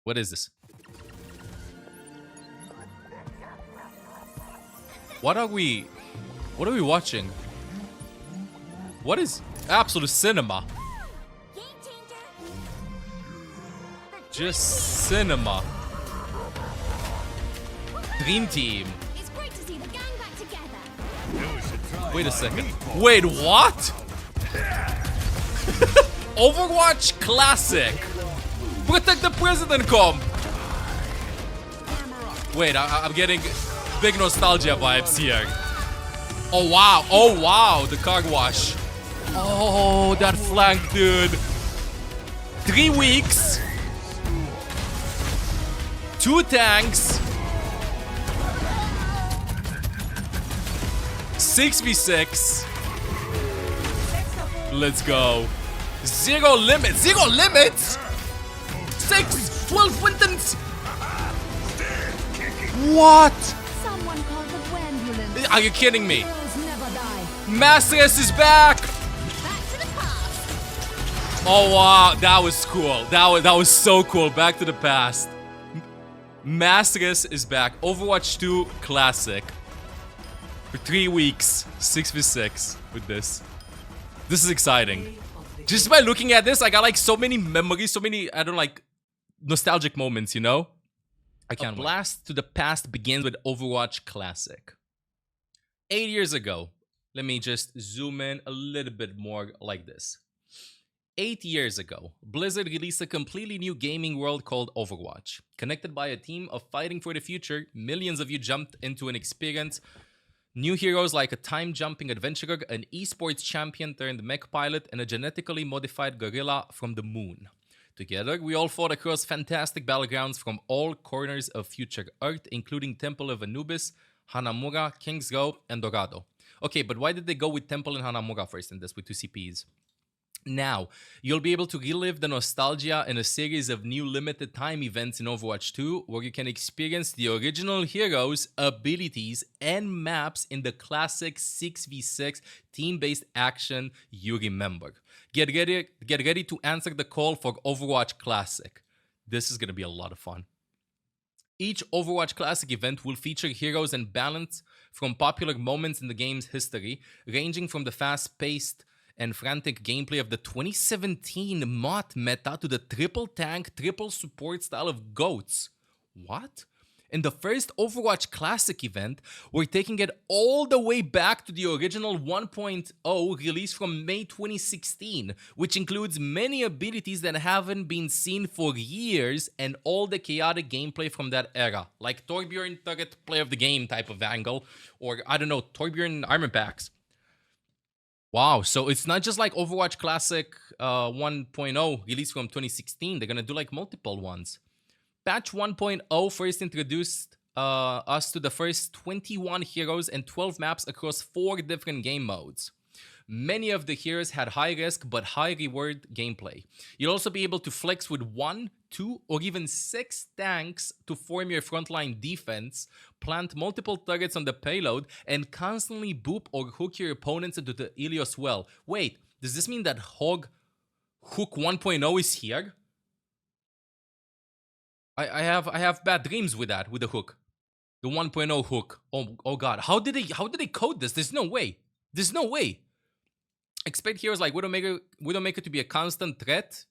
What is this? What are we watching? What is absolute cinema? Just cinema. Dream Team. It's great to see the gang back together. Wait a second. Wait, what? Overwatch Classic. Protect the President comp. Wait, I'm getting big nostalgia vibes here. Oh wow, oh wow, the car wash. Oh, that flank, dude. 3 weeks. 2 tanks. 6v6. Let's go. Zero limits. Zero limits? 12 Wintons. What? Someone called the ambulance. Are you kidding me? Heroes never die. Masteress is back. Back to the past. Oh wow, that was cool. That was so cool. Back to the past. Masteress is back. Overwatch 2 Classic. For 3 weeks, 6v6 with this. This is exciting. Just by looking at this, I got like so many memories, so many, I don't like, nostalgic moments, you know? I can't wait. A blast to the past begins with Overwatch Classic. 8 years ago, let me just zoom in a little bit more like this. 8 years ago, Blizzard released a completely new gaming world called Overwatch. Connected by a team of fighting for the future, millions of you jumped into an experience. New heroes like a time-jumping adventurer, an esports champion turned mech pilot, and a genetically modified gorilla from the moon. Together, we all fought across fantastic battlegrounds from all corners of future Earth, including Temple of Anubis, Hanamura, King's Row, and Dorado. Okay, but why did they go with Temple and Hanamura first in this with 2 CPs? Now, you'll be able to relive the nostalgia in a series of new limited time events in Overwatch 2, where you can experience the original heroes, abilities, and maps in the classic 6v6 team-based action you remember. Get ready to answer the call for Overwatch Classic. This is going to be a lot of fun. Each Overwatch Classic event will feature heroes and balance from popular moments in the game's history, ranging from the fast-paced and frantic gameplay of the 2017 mod meta to the triple tank, triple support style of GOATs. What? In the first Overwatch Classic event, we're taking it all the way back to the original 1.0 release from May 2016, which includes many abilities that haven't been seen for years and all the chaotic gameplay from that era, like Torbjorn Turret Play of the Game type of angle, or I don't know, Torbjorn Armor Packs. Wow, so it's not just like Overwatch Classic 1.0 released from 2016. They're gonna do like multiple ones. Patch 1.0 first introduced us to the first 21 heroes and 12 maps across 4 different game modes. Many of the heroes had high risk but high reward gameplay. You'll also be able to flex with 1, 2, or even 6 tanks to form your frontline defense, plant multiple targets on the payload, and constantly boop or hook your opponents into the Ilios well. Wait, does this mean that Hook 1.0 is here? I have bad dreams with that, with the hook. The 1.0 hook. Oh god. How did they code this? There's no way. There's no way. Expect heroes like Widowmaker to be a constant threat.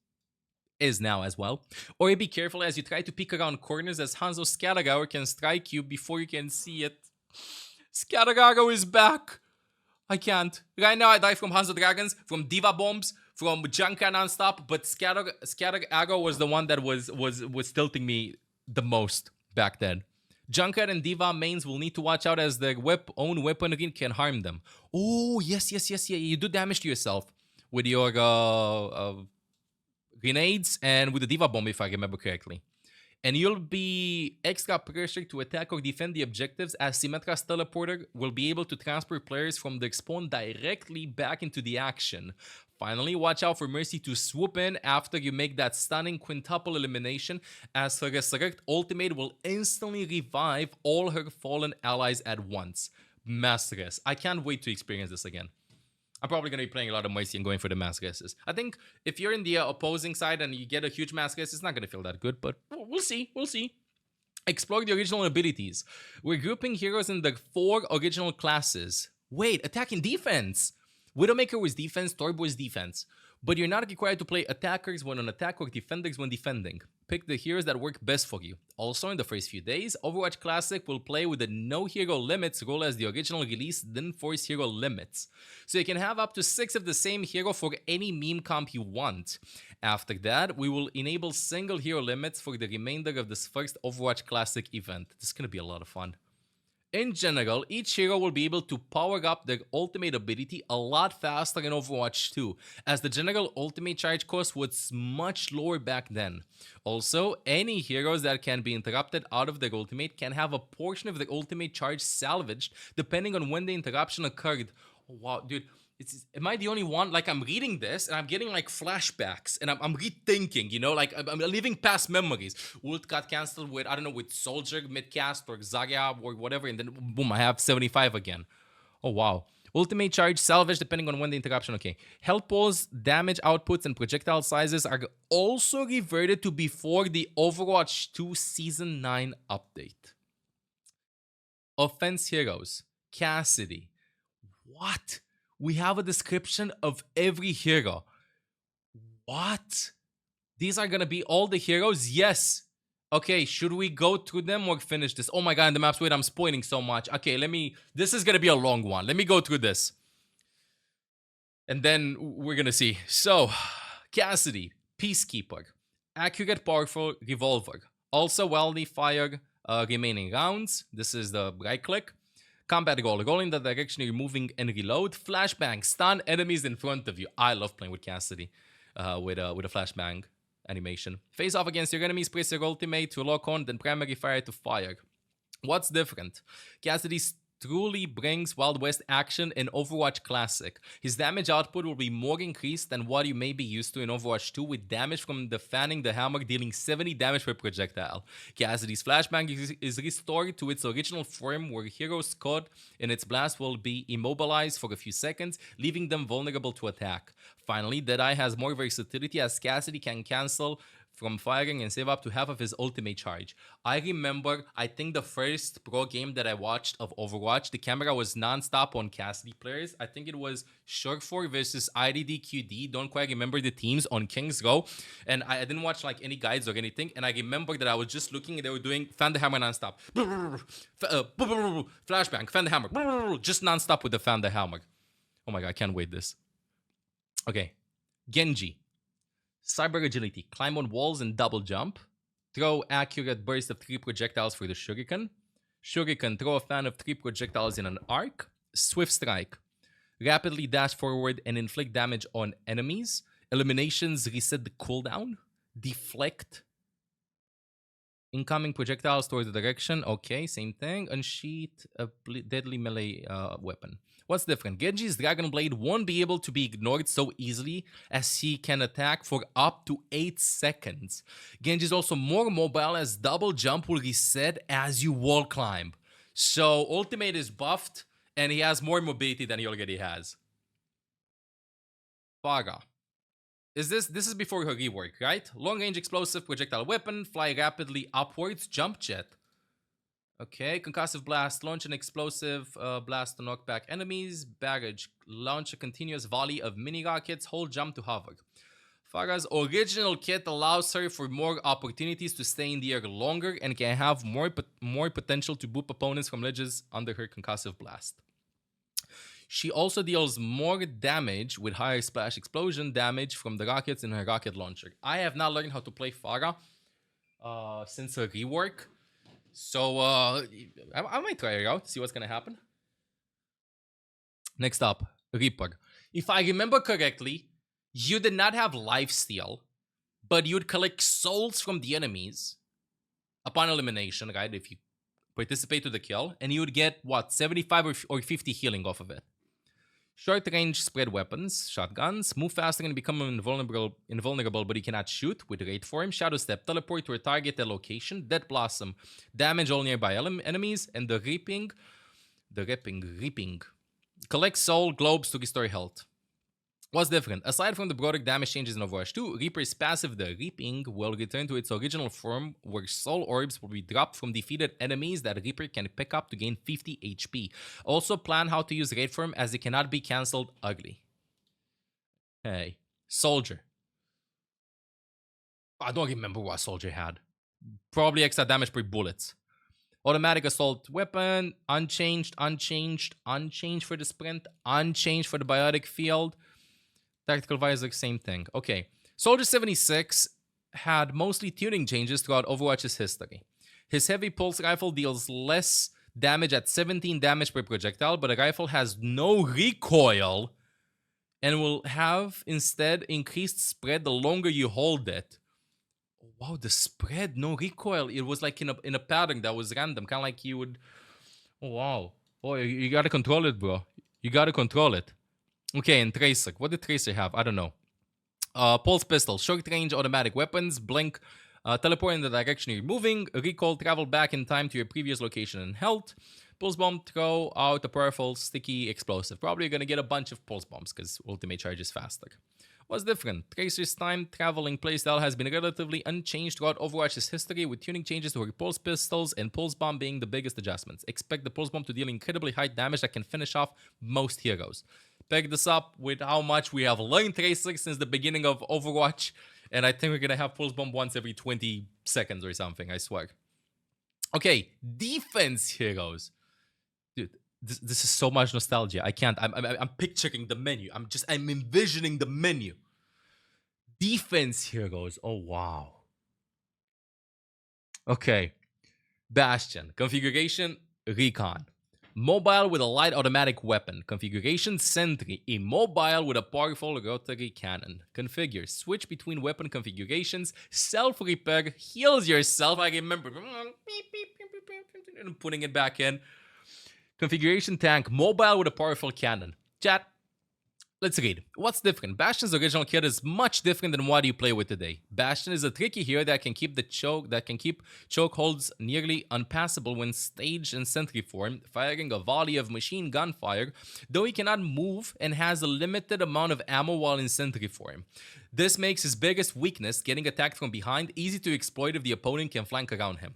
Is now as well. Or be careful as you try to peek around corners, as Hanzo Scattergower can strike you before you can see it. Scattergower is back. I can't. Right now I die from Hanzo Dragons, from Diva Bombs, from Junkrat nonstop, but Scattergower was the one that was tilting me the most back then. Junkrat and Diva mains will need to watch out as their own weaponry can harm them. Oh, yes. You do damage to yourself with your grenades and with the Diva Bomb, if I remember correctly. And you'll be extra pressured to attack or defend the objectives, as Symmetra's teleporter will be able to transfer players from the spawn directly back into the action. Finally, watch out for Mercy to swoop in after you make that stunning quintuple elimination, as her Resurrect ultimate will instantly revive all her fallen allies at once. Masteress. I can't wait to experience this again. I'm probably going to be playing a lot of Mercy and going for the mass guesses. I think if you're in the opposing side and you get a huge mass guess, it's not going to feel that good, but we'll see. We'll see. Explore the original abilities. We're grouping heroes in the 4 original classes. Wait, attack and defense. Widowmaker was defense, Torbjorn was defense. But you're not required to play attackers when on attack or defenders when defending. Pick the heroes that work best for you. Also, in the first few days, Overwatch Classic will play with the no hero limits rule as the original release didn't force hero limits. So you can have up to 6 of the same hero for any meme comp you want. After that, we will enable single hero limits for the remainder of this first Overwatch Classic event. This is going to be a lot of fun. In general, each hero will be able to power up their ultimate ability a lot faster in Overwatch 2, as the general ultimate charge cost was much lower back then. Also, any heroes that can be interrupted out of their ultimate can have a portion of their ultimate charge salvaged depending on when the interruption occurred. Oh, wow, dude. Am I the only one? Like, I'm reading this and I'm getting like flashbacks and I'm rethinking, you know, like I'm living past memories. Ult got cancelled with, I don't know, with Soldier midcast or Zarya or whatever, and then boom, I have 75 again. Oh, wow. Ultimate charge salvage depending on when the interruption. Okay. Health pulls, damage outputs, and projectile sizes are also reverted to before the Overwatch 2 Season 9 update. Offense heroes. Cassidy. What? We have a description of every hero. What? These are gonna be all the heroes? Yes. Okay, should we go through them or finish this? Oh my god, in the maps, wait, I'm spoiling so much. Okay, this is gonna be a long one. Let me go through this. And then we're gonna see. So, Cassidy, Peacekeeper, Accurate Powerful Revolver, also Wealthy Fire remaining rounds. This is the right click. Combat roll, roll in the direction you're moving and reload. Flashbang, stun enemies in front of you. I love playing with Cassidy with a flashbang animation. Face off against your enemies, press your ultimate to lock on, then primary fire to fire. What's different? Cassidy truly brings Wild West action in Overwatch Classic. His damage output will be more increased than what you may be used to in Overwatch 2, with damage from the fanning the hammer dealing 70 damage per projectile. Cassidy's flashbang is restored to its original form, where heroes caught in its blast will be immobilized for a few seconds, leaving them vulnerable to attack. Finally, Deadeye has more versatility, as Cassidy can cancel from firing and save up to half of his ultimate charge. I remember, I think the first pro game that I watched of Overwatch, the camera was non-stop on Cassidy players. I think it was Shurk4 versus IDDQD. Don't quite remember the teams on King's Row. And I didn't watch like any guides or anything. And I remember that I was just looking and they were doing fan the hammer non-stop. Flashbang, fan the hammer. Just non-stop with the fan the hammer. Oh my god, I can't wait this. Okay. Genji. Cyber agility, climb on walls and double jump. Throw accurate burst of 3 projectiles for the shuriken. Shuriken, throw a fan of 3 projectiles in an arc. Swift strike, rapidly dash forward and inflict damage on enemies. Eliminations, reset the cooldown. Deflect incoming projectiles towards the direction. Okay, same thing. Unsheath a deadly melee weapon. What's different? Genji's Dragon Blade won't be able to be ignored so easily, as he can attack for up to 8 seconds. Genji's also more mobile, as double jump will reset as you wall climb. So ultimate is buffed and he has more mobility than he already has. Pharah. This is before her rework, right? Long range explosive projectile weapon, fly rapidly upwards, jump jet. Okay, concussive blast, launch an explosive blast to knock back enemies. Baggage, launch a continuous volley of mini rockets, hold jump to hover. Pharah's original kit allows her for more opportunities to stay in the air longer and can have more potential to boop opponents from ledges under her concussive blast. She also deals more damage with higher splash explosion damage from the rockets in her rocket launcher. I have not learned how to play Pharah since her rework. So, I might try it out, see what's gonna happen. Next up, Reaper. If I remember correctly, you did not have lifesteal, but you would collect souls from the enemies upon elimination, right? If you participate to the kill, and you would get, what, 75 or 50 healing off of it. Short range spread weapons, shotguns, move faster and become invulnerable, but you cannot shoot with Raid Form, Shadow Step, teleport to a targeted location, Dead Blossom, damage all nearby enemies, and the Reaping, collect soul globes to restore health. What's different? Aside from the broader damage changes in Overwatch 2, Reaper's passive, the Reaping, will return to its original form, where soul orbs will be dropped from defeated enemies that Reaper can pick up to gain 50 HP. Also, plan how to use raid form, as it cannot be cancelled ugly. Hey, Soldier. I don't remember what Soldier had. Probably extra damage per bullets. Automatic assault weapon, unchanged for the sprint, unchanged for the biotic field. Tactical visor, same thing. Okay. Soldier 76 had mostly tuning changes throughout Overwatch's history. His heavy pulse rifle deals less damage at 17 damage per projectile, but the rifle has no recoil and will have instead increased spread the longer you hold it. Wow, the spread, no recoil. It was like in a pattern that was random, kind of like you would. Oh, wow. Oh, you gotta control it, bro. You gotta control it. Okay, and Tracer. What did Tracer have? I don't know. Pulse pistol, short range automatic weapons, blink, teleport in the direction you're moving, recall, travel back in time to your previous location and health. Pulse bomb, throw out a powerful, sticky explosive. Probably gonna get a bunch of pulse bombs because ultimate charge is faster. What's different? Tracer's time traveling playstyle has been relatively unchanged throughout Overwatch's history, with tuning changes to her pulse pistols and pulse bomb being the biggest adjustments. Expect the pulse bomb to deal incredibly high damage that can finish off most heroes. Peg this up with how much we have learned Tracer since the beginning of Overwatch, and I think we're gonna have pulse bomb once every 20 seconds or something, I swear. Okay, defense heroes. Dude, this is so much nostalgia. I can't. I'm picturing the menu. I'm envisioning the menu. Defense heroes. Oh wow. Okay. Bastion. Configuration, Recon. Mobile with a light automatic weapon. Configuration, Sentry. Immobile with a powerful rotary cannon. Configure. Switch between weapon configurations. Self-repair. Heals yourself. I remember. And putting it back in. Configuration, Tank. Mobile with a powerful cannon. Chat. Let's read. What's different? Bastion's original kit is much different than what you play with today. Bastion is a tricky hero that can keep chokeholds nearly unpassable when staged in sentry form, firing a volley of machine gun fire, though he cannot move and has a limited amount of ammo while in sentry form. This makes his biggest weakness, getting attacked from behind, easy to exploit if the opponent can flank around him.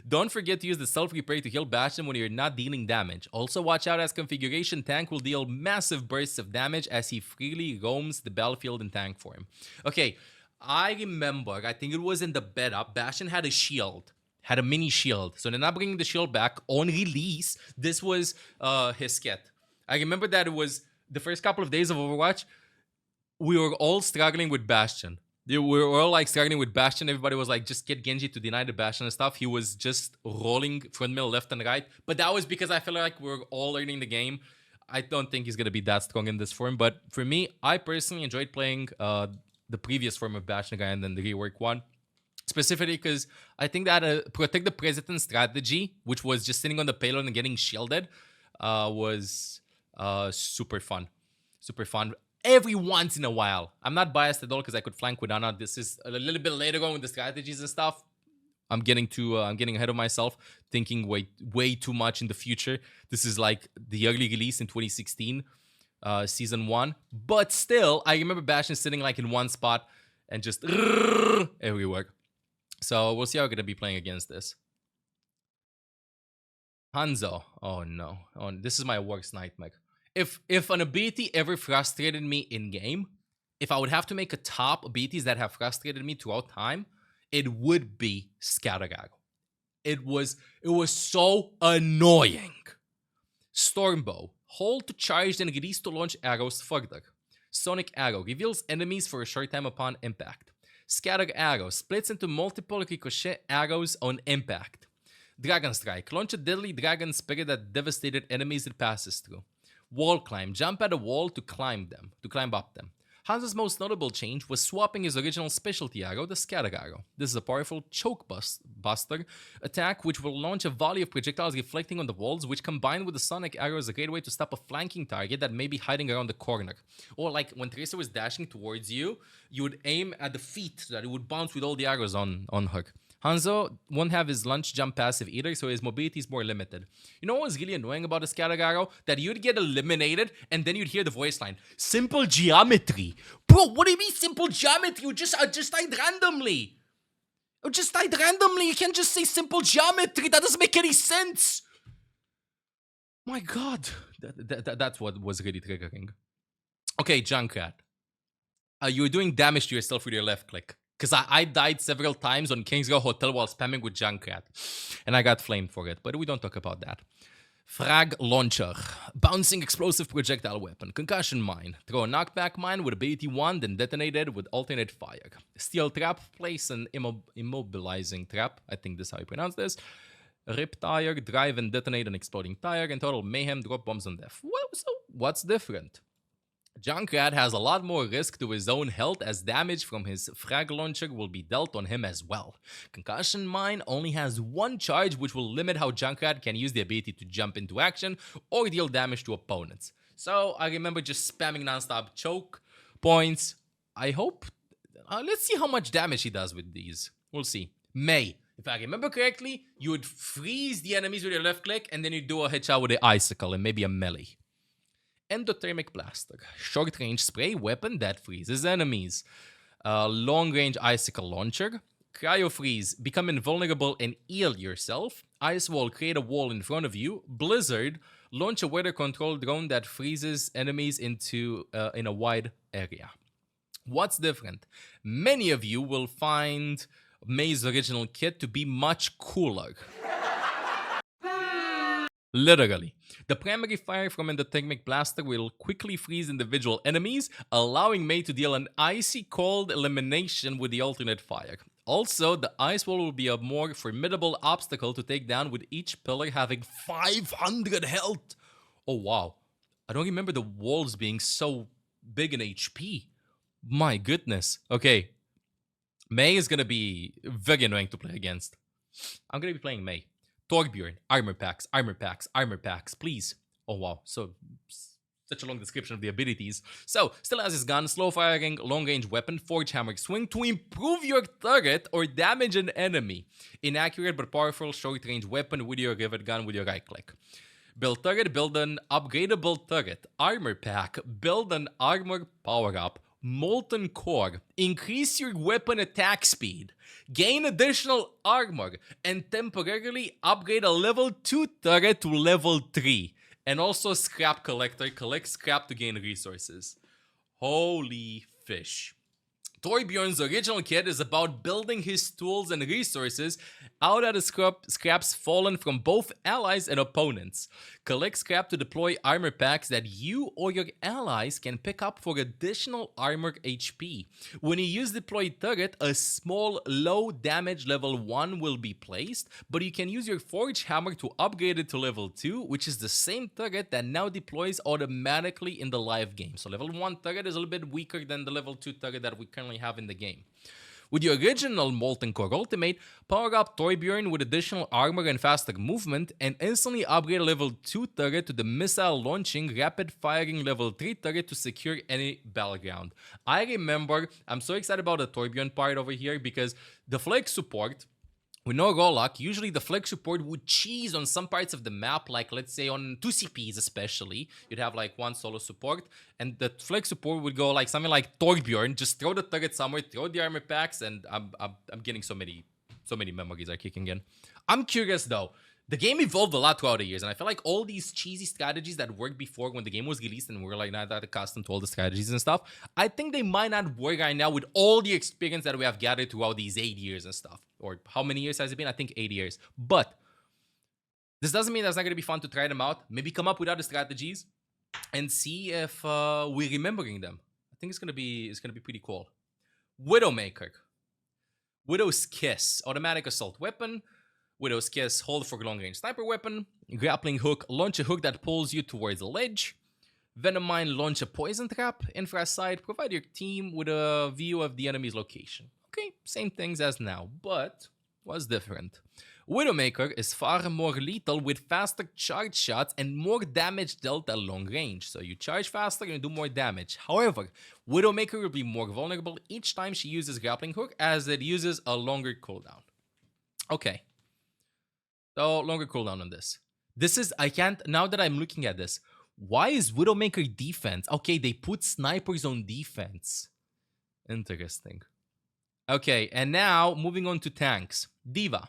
Don't forget to use the self-repair to heal Bastion when you're not dealing damage. Also watch out, as configuration, Tank will deal massive bursts of damage as he freely roams the battlefield in tank form. Okay, I remember, I think it was in the beta, Bastion had a shield. Had a mini shield. So they're not bringing the shield back. On release, this was his kit. I remember that it was the first couple of days of Overwatch, we were all struggling with Bastion. We were all like struggling with Bastion. Everybody was like, just get Genji to deny the Bastion and stuff. He was just rolling front middle left and right. But that was because I feel like we were all learning the game. I don't think he's going to be that strong in this form. But for me, I personally enjoyed playing the previous form of Bastion guy and then the rework one. Specifically because I think that protect the president strategy, which was just sitting on the payload and getting shielded, was super fun. Super fun. Every once in a while. I'm not biased at all because I could flank with Ana. This is a little bit later on with the strategies and stuff. I'm getting ahead of myself, thinking way too much in the future. This is like the early release in 2016, season 1. But still, I remember Bastion sitting like in one spot and just everywhere. So we'll see how we're gonna be playing against this. Hanzo. Oh no. Oh, this is my worst nightmare. If an ability ever frustrated me in game, if I would have to make a top abilities that have frustrated me throughout time, it would be Scatter Arrow. It was so annoying. Stormbow. Hold to charge, then release to launch arrows further. Sonic Arrow. Reveals enemies for a short time upon impact. Scatter Arrow. Splits into multiple ricochet arrows on impact. Dragon Strike. Launch a deadly dragon spirit that devastated enemies it passes through. Wall Climb. Jump at a wall to climb up them. Hanzo's most notable change was swapping his original specialty arrow, the Scatter Arrow. This is a powerful choke buster attack which will launch a volley of projectiles reflecting on the walls, which combined with the Sonic Arrow is a great way to stop a flanking target that may be hiding around the corner. Or like when Tracer was dashing towards you, you would aim at the feet so that it would bounce with all the arrows on her. Hanzo won't have his lunge jump passive either, so his mobility is more limited. You know what was really annoying about this Katagaro? That you'd get eliminated, and then you'd hear the voice line, simple geometry. Bro, what do you mean simple geometry? You just died randomly. You just died randomly. You can't just say simple geometry. That doesn't make any sense. My god. That's what was really triggering. Okay, Junkrat. You were doing damage to yourself with your left click. Because I died several times on Kingsgrove Hotel while spamming with Junkrat. And I got flamed for it, but we don't talk about that. Frag Launcher. Bouncing explosive projectile weapon. Concussion mine. Throw a knockback mine with ability 1, then detonate it with alternate fire. Steel trap. Place an immobilizing trap. I think this is how you pronounce this. Rip tire. Drive and detonate an exploding tire. And total mayhem. Drop bombs on death. Well, so what's different? Junkrat has a lot more risk to his own health as damage from his frag launcher will be dealt on him as well. Concussion Mine only has one charge which will limit how Junkrat can use the ability to jump into action or deal damage to opponents. So I remember just spamming non-stop choke points. I hope... let's see how much damage he does with these. We'll see. May. If I remember correctly, you would freeze the enemies with your left click and then you do a headshot with the icicle and maybe a melee. Endothermic Blaster. Short-range spray weapon that freezes enemies. Long-range icicle launcher. Cryo Freeze. Become invulnerable and heal yourself. Ice Wall. Create a wall in front of you. Blizzard. Launch a weather control drone that freezes enemies into in a wide area. What's different? Many of you will find May's original kit to be much cooler. Literally. The primary fire from Endothermic Blaster will quickly freeze individual enemies, allowing May to deal an icy cold elimination with the alternate fire. Also, the ice wall will be a more formidable obstacle to take down with each pillar having 500 health. Oh wow. I don't remember the walls being so big in HP. My goodness. Okay. May is gonna be very annoying to play against. I'm gonna be playing May. Torbjorn, armor packs, armor packs, armor packs, please. Oh wow, so such a long description of the abilities. So, still has his gun, slow firing, long range weapon, forge hammer swing to improve your turret or damage an enemy. Inaccurate but powerful short range weapon with your rivet gun with your right click. Build turret, build an upgradable turret. Armor pack, build an armor power up. Molten Core. Increase your weapon attack speed. Gain additional armor. And temporarily upgrade a level 2 turret to level 3. And also Scrap Collector. Collect scrap to gain resources. Holy fish. Torbjorn's original kit is about building his tools and resources out of the scraps fallen from both allies and opponents. Collect scrap to deploy armor packs that you or your allies can pick up for additional armor HP. When you use deployed turret, a small low damage level 1 will be placed, but you can use your forge hammer to upgrade it to level 2, which is the same turret that now deploys automatically in the live game. So level 1 turret is a little bit weaker than the level 2 turret that we currently have in the game. With your original Molten Core ultimate, power up Torbjorn with additional armor and faster movement, and instantly upgrade a level 2 turret to the missile launching, rapid firing level 3 turret to secure any battleground. I remember, I'm so excited about the Torbjorn part over here because the flex support, with no Rollock, usually the flex support would cheese on some parts of the map, like let's say on 2CPs especially, you'd have like one solo support, and the flex support would go like something like Torbjorn, just throw the target somewhere, throw the armor packs, and I'm getting so many memories are kicking in. I'm curious though, the game evolved a lot throughout the years, and I feel like all these cheesy strategies that worked before when the game was released and we were like not that accustomed to all the strategies and stuff, I think they might not work right now with all the experience that we have gathered throughout these 8 years and stuff. Or how many years has it been? I think 8 years. But this doesn't mean that's not going to be fun to try them out. Maybe come up with other strategies and see if we're remembering them. I think it's gonna be pretty cool. Widowmaker. Widow's Kiss. Automatic assault weapon. Widow's Kiss, hold for long-range sniper weapon. Grappling hook, launch a hook that pulls you towards the ledge. Venom Mine, launch a poison trap. Infrasight, provide your team with a view of the enemy's location. Okay, same things as now, but what's different? Widowmaker is far more lethal with faster charge shots and more damage dealt at long range. So you charge faster and do more damage. However, Widowmaker will be more vulnerable each time she uses grappling hook as it uses a longer cooldown. Okay. So, longer cooldown on this. This is, I can't, now that I'm looking at this, why is Widowmaker defense? Okay, they put snipers on defense. Interesting. Okay, and now moving on to tanks. Diva.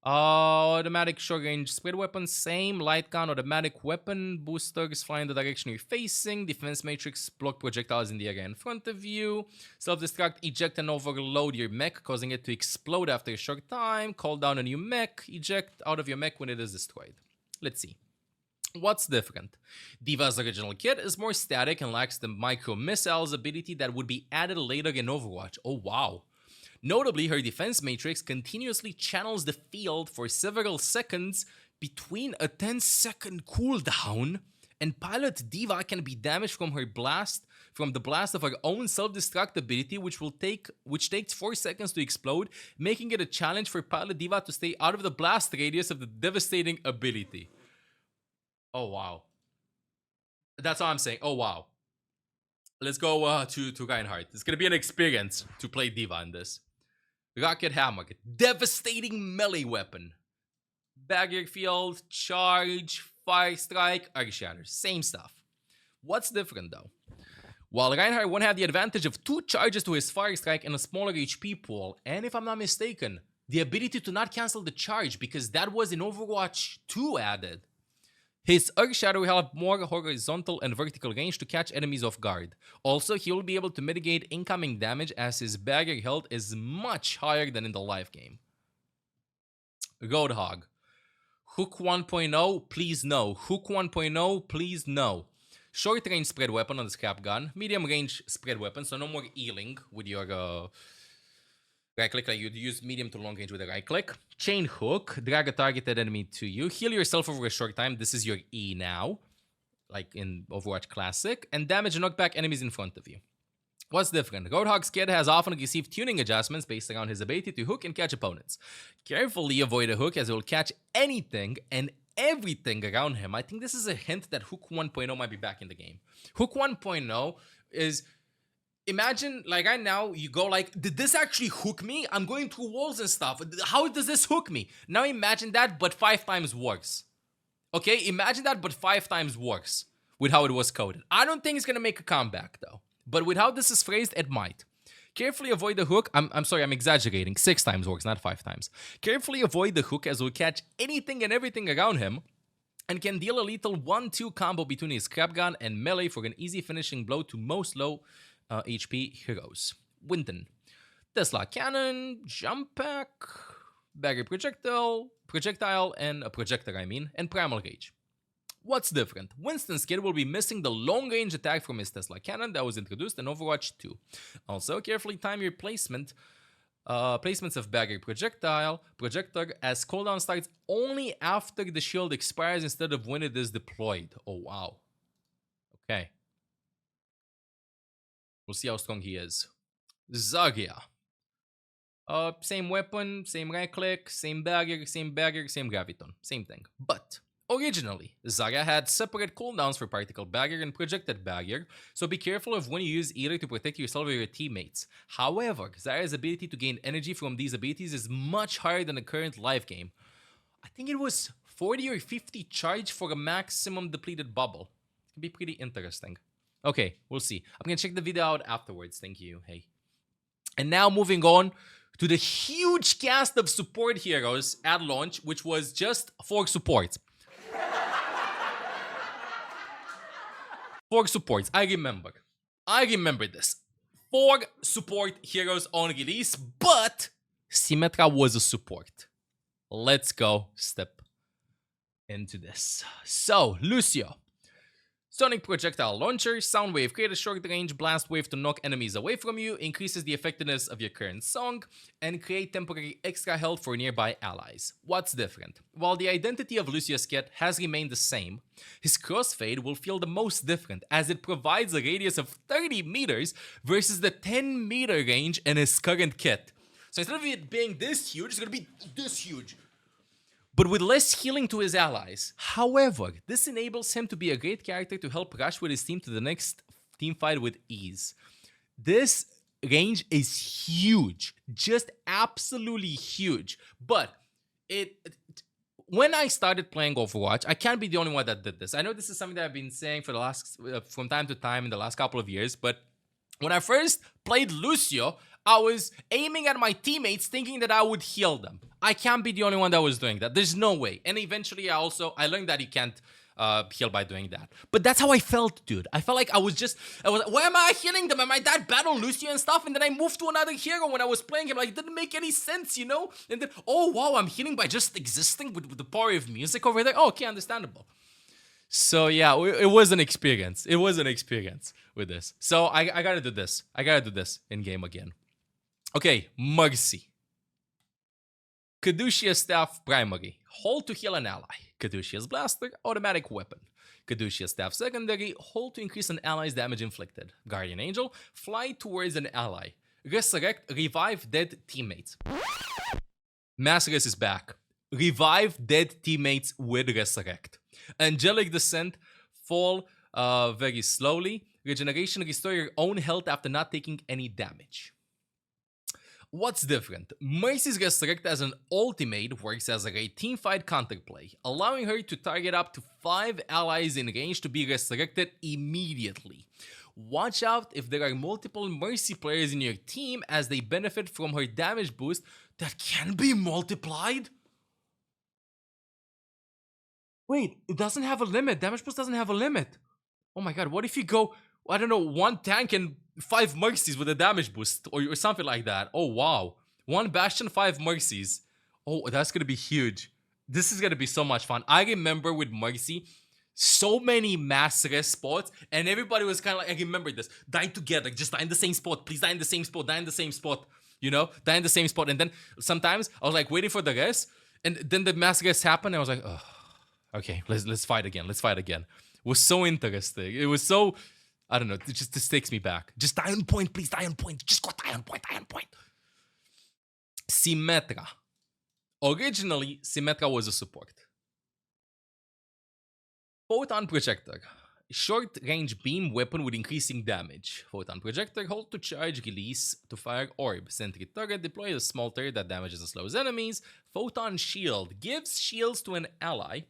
Automatic short range spread weapon, same. Light gun, automatic weapon boosters fly in the direction you're facing. Defense matrix, block projectiles in the area in front of you. Self-destruct, eject and overload your mech, causing it to explode after a short time. Call down a new mech, eject out of your mech when it is destroyed. Let's see. What's different? Diva's original kit is more static and lacks the micro missiles ability that would be added later in Overwatch. Oh wow. Notably, her defense matrix continuously channels the field for several seconds between a 10-second cooldown, and Pilot Diva can be damaged from the blast of her own self-destruct ability, which takes 4 seconds to explode, making it a challenge for Pilot Diva to stay out of the blast radius of the devastating ability. Oh wow. That's all I'm saying. Oh wow. Let's go to Reinhardt. It's gonna be an experience to play Diva in this. Rocket Hammer, devastating melee weapon. Barrier field, charge, fire strike, earth shatter, same stuff. What's different though? While Reinhardt won't have the advantage of 2 charges to his fire strike and a smaller HP pool, and if I'm not mistaken, the ability to not cancel the charge because that was in Overwatch 2 added. His Earth Shadow will have more horizontal and vertical range to catch enemies off guard. Also, he will be able to mitigate incoming damage as his barrier health is much higher than in the live game. Roadhog. Hook 1.0, please no. Hook 1.0, please no. Short range spread weapon on the scrap gun. Medium range spread weapon, so no more healing with your right click, like you'd use medium to long range with a right click. Chain hook, drag a targeted enemy to you. Heal yourself over a short time. This is your E now, like in Overwatch Classic. And damage and knock back enemies in front of you. What's different? Roadhog's kit has often received tuning adjustments based around his ability to hook and catch opponents. Carefully avoid a hook as it will catch anything and everything around him. I think this is a hint that Hook 1.0 might be back in the game. Hook 1.0 is... Imagine, like right now, you go like, did this actually hook me? I'm going through walls and stuff. How does this hook me? Now imagine that, but 5 times worse. Okay, imagine that, but 5 times worse with how it was coded. I don't think it's going to make a comeback, though. But with how this is phrased, it might. Carefully avoid the hook. I'm sorry, I'm exaggerating. 6 times works, not 5 times. Carefully avoid the hook as it will catch anything and everything around him and can deal a lethal 1-2 combo between his scrap gun and melee for an easy finishing blow to most low HP heroes. Winton. Tesla cannon, jump pack, barrier projectile, and a projector, and primal rage. What's different? Winston's kit will be missing the long range attack from his Tesla cannon that was introduced in Overwatch 2. Also, carefully time your placements of barrier projector as cooldown starts only after the shield expires instead of when it is deployed. Oh wow. Okay. We'll see how strong he is. Zarya. Same weapon, same right click, same barrier, same graviton. Same thing. But originally, Zarya had separate cooldowns for particle barrier and projected barrier, so be careful of when you use either to protect yourself or your teammates. However, Zarya's ability to gain energy from these abilities is much higher than the current live game. I think it was 40 or 50 charge for a maximum depleted bubble. It can be pretty interesting. Okay, we'll see. I'm gonna check the video out afterwards. Thank you. Hey. And now moving on to the huge cast of support heroes at launch, which was just 4 supports. 4 supports. I remember this. 4 support heroes on release, but Symmetra was a support. Let's go step into this. So, Lucio. Sonic projectile launcher, sound wave, create a short range blast wave to knock enemies away from you, increases the effectiveness of your current song, and create temporary extra health for nearby allies. What's different? While the identity of Lucio's kit has remained the same, his crossfade will feel the most different as it provides a radius of 30 meters versus the 10 meter range in his current kit. So instead of it being this huge, it's gonna be this huge, but with less healing to his allies. However, this enables him to be a great character to help rush with his team to the next team fight with ease. This range is huge, just absolutely huge. But when I started playing Overwatch, I can't be the only one that did this. I know this is something that I've been saying for the last from time to time in the last couple of years, but when I first played Lucio, I was aiming at my teammates thinking that I would heal them. I can't be the only one that was doing that. There's no way. And eventually I learned that you can't heal by doing that. But that's how I felt, dude. I felt like I was why am I healing them? Am I that bad on Lucio and stuff? And then I moved to another hero when I was playing him. Like, it didn't make any sense, you know? And then, oh wow, I'm healing by just existing with the power of music over there. Oh, okay, understandable. So yeah, it was an experience. It was an experience with this. So I gotta do this. I gotta do this in game again. Okay, Mercy. Caduceus Staff Primary. Hold to heal an ally. Caduceus Blaster, automatic weapon. Caduceus Staff Secondary, hold to increase an ally's damage inflicted. Guardian Angel, fly towards an ally. Resurrect, revive dead teammates. Massacres is back. Revive dead teammates with Resurrect. Angelic Descent, fall very slowly. Regeneration, restore your own health after not taking any damage. What's different? Mercy's Resurrect as an ultimate works as a great teamfight counterplay, allowing her to target up to 5 allies in range to be resurrected immediately. Watch out if there are multiple Mercy players in your team, as they benefit from her damage boost that can be multiplied. Wait, it doesn't have a limit. Damage boost doesn't have a limit. Oh my god, what if you go, I don't know, 1 tank and 5 Mercies with a damage boost or something like that? Oh wow. 1 Bastion, 5 Mercies. Oh, that's gonna be huge. This is gonna be so much fun. I remember with Mercy, so many massacre spots, and everybody was kind of like, I remember this, dying together, just die in the same spot, please die in the same spot, die in the same spot, you know, die in the same spot. And then sometimes I was like waiting for the rest, and then the massacres happened, and I was like, oh, okay, let's fight again, let's fight again. It was so interesting. It was so, I don't know, it just takes me back. Just die on point, please, die on point. Just go die on point, die on point. Symmetra. Originally, Symmetra was a support. Photon Projector. Short range beam weapon with increasing damage. Photon Projector, hold to charge, release to fire orb. Sentry turret, deploy a small turret that damages and slows enemies. Photon Shield, gives shields to an ally.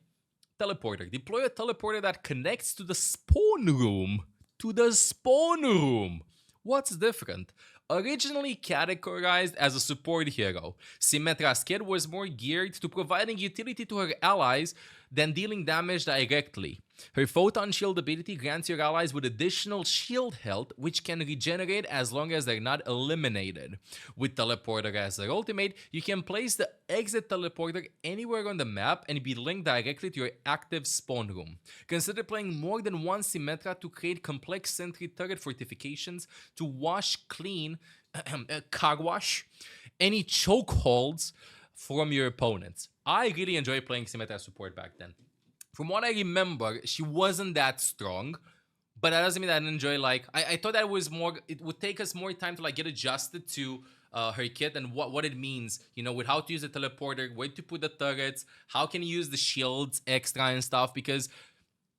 Teleporter, deploy a teleporter that connects to the spawn room. To the spawn room. What's different? Originally categorized as a support hero, Symmetra's kit was more geared to providing utility to her allies than dealing damage directly. Her Photon Shield ability grants your allies with additional shield health, which can regenerate as long as they're not eliminated. With Teleporter as her ultimate, you can place the exit teleporter anywhere on the map and be linked directly to your active spawn room. Consider playing more than one Symmetra to create complex sentry turret fortifications to wash clean, car wash, any chokeholds from your opponents. I really enjoyed playing Symmetra support back then. From what I remember, she wasn't that strong, but that doesn't mean that I didn't enjoy, like, I thought that it would take us more time to like get adjusted to her kit and what it means, you know, with how to use the teleporter, where to put the turrets, how can you use the shields extra and stuff, because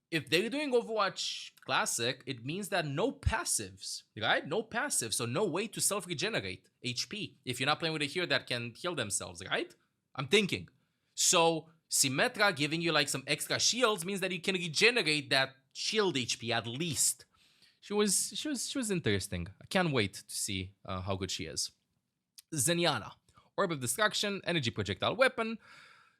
if they're doing Overwatch Classic, it means that no passives, right? No passives, so no way to self-regenerate HP if you're not playing with a hero that can heal themselves, right? I'm thinking. So Symmetra giving you like some extra shields means that you can regenerate that shield HP at least. She was interesting. I can't wait to see how good she is. Zenyatta. Orb of Destruction, energy projectile weapon.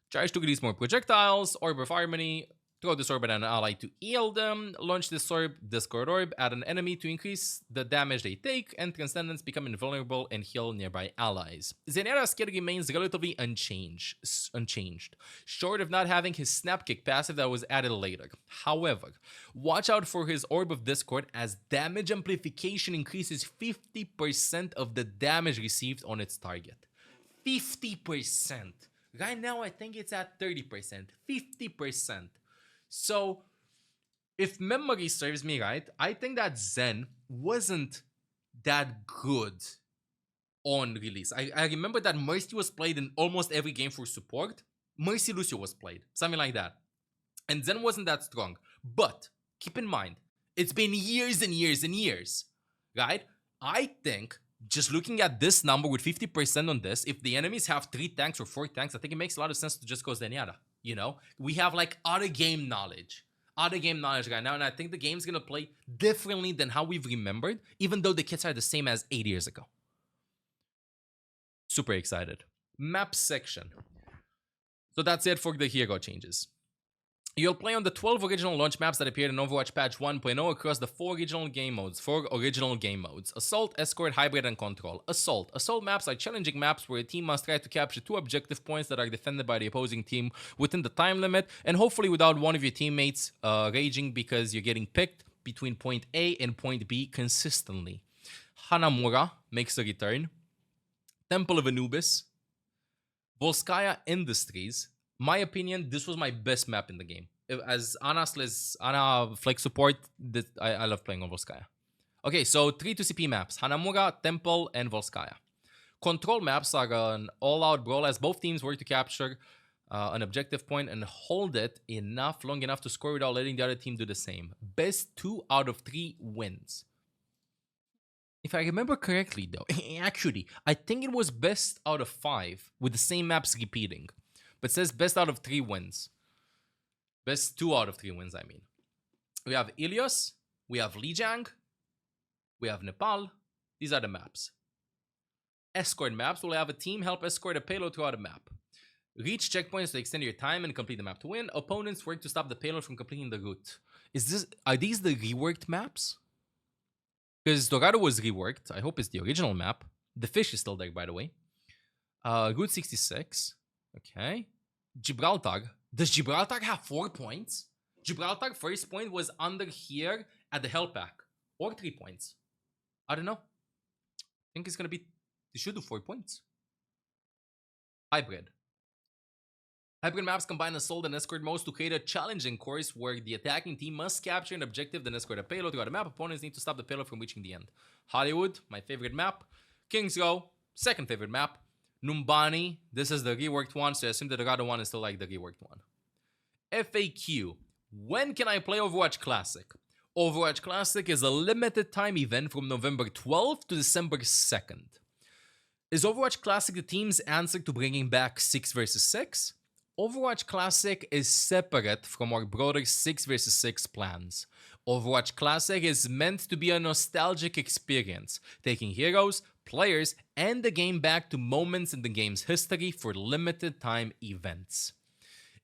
Charge to release more projectiles. Orb of Harmony. Throw this orb at an ally to heal them. Launch this orb, Discord Orb, at an enemy to increase the damage they take, and Transcendence become invulnerable and heal nearby allies. Zenyatta's skill remains relatively unchanged, short of not having his Snap Kick passive that was added later. However, watch out for his Orb of Discord, as damage amplification increases 50% of the damage received on its target. 50%. Right now, I think it's at 30%. 50%. So, if memory serves me right, I think that Zen wasn't that good on release. I remember that Mercy was played in almost every game for support. Mercy Lucio was played, something like that. And Zen wasn't that strong. But, keep in mind, it's been years and years and years, right? I think just looking at this number with 50% on this, if the enemies have 3 tanks or 4 tanks, I think it makes a lot of sense to just go Zenyatta. You know, we have like other game knowledge right now, and I think the game's gonna play differently than how we've remembered, even though the kits are the same as 8 years ago. Super excited. Map section. So that's it for the hero changes. You'll play on the 12 original launch maps that appeared in Overwatch patch 1.0 across the 4 original game modes. Assault, Escort, Hybrid, and Control. Assault. Assault maps are challenging maps where a team must try to capture 2 objective points that are defended by the opposing team within the time limit, and hopefully without one of your teammates raging because you're getting picked between point A and point B consistently. Hanamura makes a return. Temple of Anubis. Volskaya Industries. My opinion, this was my best map in the game. As Ana Flex support, I love playing on Volskaya. Okay, so 3 2CP maps. Hanamura, Temple, and Volskaya. Control maps are an all-out brawl as both teams work to capture an objective point and hold it long enough to score without letting the other team do the same. Best 2 out of 3 wins. If I remember correctly, though, actually, I think it was best out of 5 with the same maps repeating. But it says best out of 3 wins. Best 2 out of 3 wins, I mean. We have Ilios, we have Lijiang, we have Nepal. These are the maps. Escort maps will have a team help escort a payload throughout a map. Reach checkpoints to extend your time and complete the map to win. Opponents work to stop the payload from completing the route. Are these the reworked maps? Because Dorado was reworked. I hope it's the original map. The fish is still there, by the way. Route 66. Okay. Gibraltar. Does Gibraltar have 4 points? Gibraltar first point was under here at the hell pack. Or 3 points. I don't know. I think it's gonna be... They should do 4 points. Hybrid. Hybrid maps combine assault and escort modes to create a challenging course where the attacking team must capture an objective, then escort a payload throughout the map. Opponents need to stop the payload from reaching the end. Hollywood, my favorite map. Kings Row, second favorite map. Numbani, this is the reworked one, so I assume that the other one is still like the reworked one. FAQ, when can I play Overwatch Classic? Overwatch Classic is a limited time event from November 12th to December 2nd. Is Overwatch Classic the team's answer to bringing back 6 vs 6? Overwatch Classic is separate from our broader 6 vs 6 plans. Overwatch Classic is meant to be a nostalgic experience, taking heroes, players, and the game back to moments in the game's history for limited time events.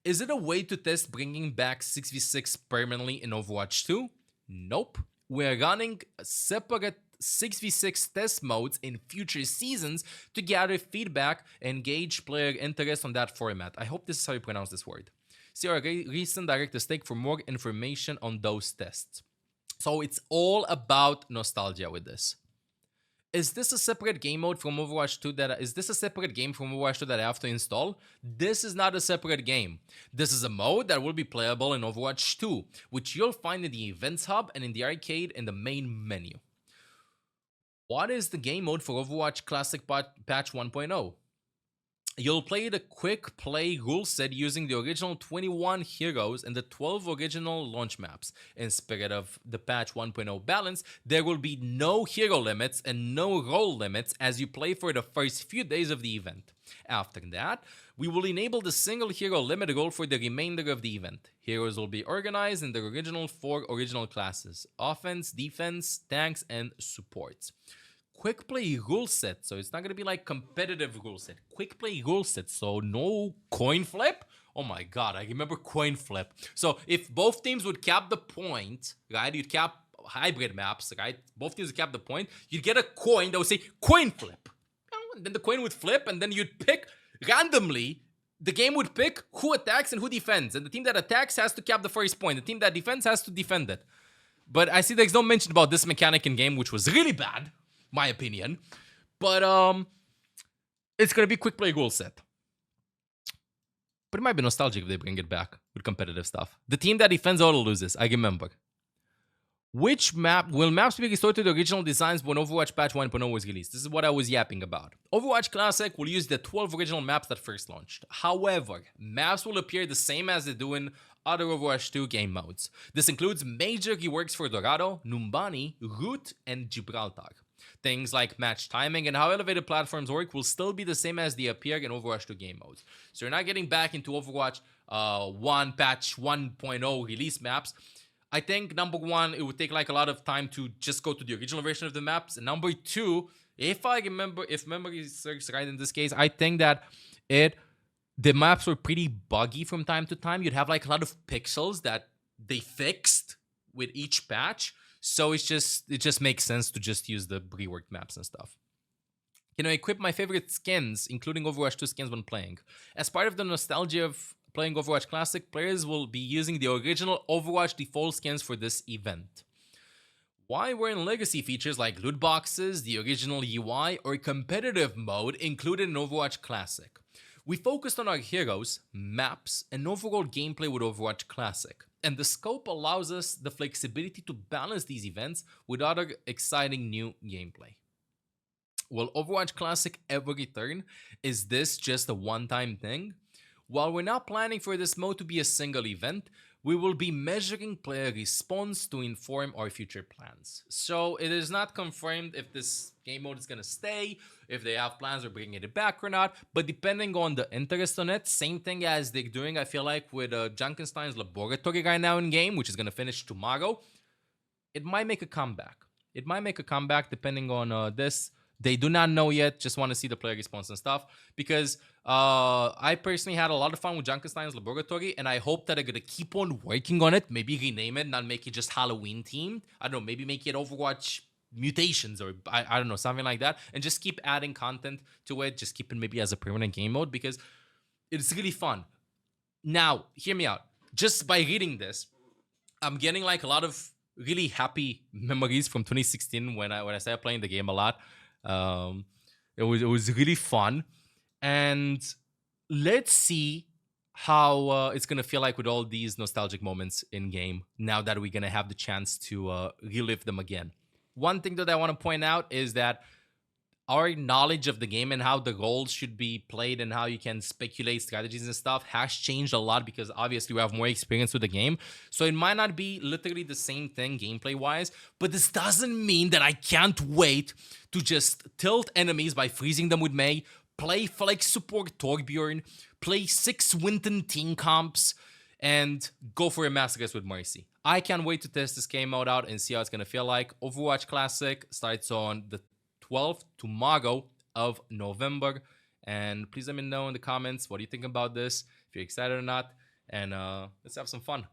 Is it a way to test bringing back 6v6 permanently in Overwatch 2? Nope. We're running separate 6v6 test modes in future seasons to gather feedback and gauge player interest on that format. I hope this is how you pronounce this word. See our recent director's take for more information on those tests. So it's all about nostalgia with this. Is this a separate game mode from Overwatch 2 is this a separate game from Overwatch 2 that I have to install? This is not a separate game. This is a mode that will be playable in Overwatch 2, which you'll find in the Events Hub and in the arcade in the main menu. What is the game mode for Overwatch Classic Patch 1.0? You'll play the quick play rule set using the original 21 heroes and the 12 original launch maps. In spirit of the patch 1.0 balance, there will be no hero limits and no role limits as you play for the first few days of the event. After that, we will enable the single hero limit role for the remainder of the event. Heroes will be organized in the original 4 original classes: offense, defense, tanks, and supports. Quick play rule set, so it's not gonna be like competitive rule set. Quick play rule set, so no coin flip. Oh my god, I remember coin flip. So if both teams would cap the point, right? You'd cap hybrid maps, right? Both teams would cap the point. You'd get a coin that would say coin flip. And then the coin would flip, and then you'd pick randomly. The game would pick who attacks and who defends, and the team that attacks has to cap the first point. The team that defends has to defend it. But I see there's no mention about this mechanic in game, which was really bad. My opinion, but it's gonna be quick play rule set. But it might be nostalgic if they bring it back with competitive stuff. The team that defends auto loses, I remember. Which map will maps be restored to the original designs when Overwatch Patch 1.0 was released? This is what I was yapping about. Overwatch Classic will use the 12 original maps that first launched. However, maps will appear the same as they do in other Overwatch 2 game modes. This includes major reworks for Dorado, Numbani, Root, and Gibraltar. things like match timing and how elevated platforms work will still be the same as they appear in Overwatch 2 game modes. So you're not getting back into Overwatch 1 patch 1.0 release maps. I think number one, it would take like a lot of time to just go to the original version of the maps. And number two, if memory serves right in this case, I think that the maps were pretty buggy from time to time. You'd have like a lot of pixels that they fixed with each patch. So it just makes sense to just use the reworked maps and stuff. Can I equip my favorite skins, including Overwatch 2 skins when playing? As part of the nostalgia of playing Overwatch Classic, players will be using the original Overwatch default skins for this event. Why weren't legacy features like loot boxes, the original UI, or competitive mode included in Overwatch Classic? We focused on our heroes, maps, and overall gameplay with Overwatch Classic, and the scope allows us the flexibility to balance these events with other exciting new gameplay. Will Overwatch Classic ever return? Is this just a one-time thing? While we're not planning for this mode to be a single event, we will be measuring player response to inform our future plans. So it is not confirmed if this game mode is going to stay, if they have plans of bringing it back or not, but depending on the interest on it, same thing as they're doing, I feel like, with Junkenstein's Laboratory right now in game, which is going to finish tomorrow, it might make a comeback. It might make a comeback depending on this. They do not know yet, just want to see the player response and stuff, because I personally had a lot of fun with Junkenstein's Laboratory, and I hope that they're going to keep on working on it, maybe rename it, not make it just Halloween themed. I don't know, maybe make it Overwatch Mutations or I don't know, something like that, and just keep adding content to it, just keep it maybe as a permanent game mode, because it's really fun. Now, hear me out. Just by reading this, I'm getting like a lot of really happy memories from 2016 when I started playing the game a lot. It was really fun, and let's see how it's gonna feel like with all these nostalgic moments in game now that we're gonna have the chance to relive them again. One thing that I want to point out is that our knowledge of the game and how the roles should be played and how you can speculate strategies and stuff has changed a lot, because obviously we have more experience with the game. So it might not be literally the same thing gameplay wise, but this doesn't mean that I can't wait to just tilt enemies by freezing them with Mei, play flex support Torbjorn, play 6 Winton team comps, and go for a massacres with Mercy. I can't wait to test this game mode out and see how it's gonna feel like. Overwatch Classic starts on the 12th, tomorrow of November, and please let me know in the comments what do you think about this, if you're excited or not, and let's have some fun.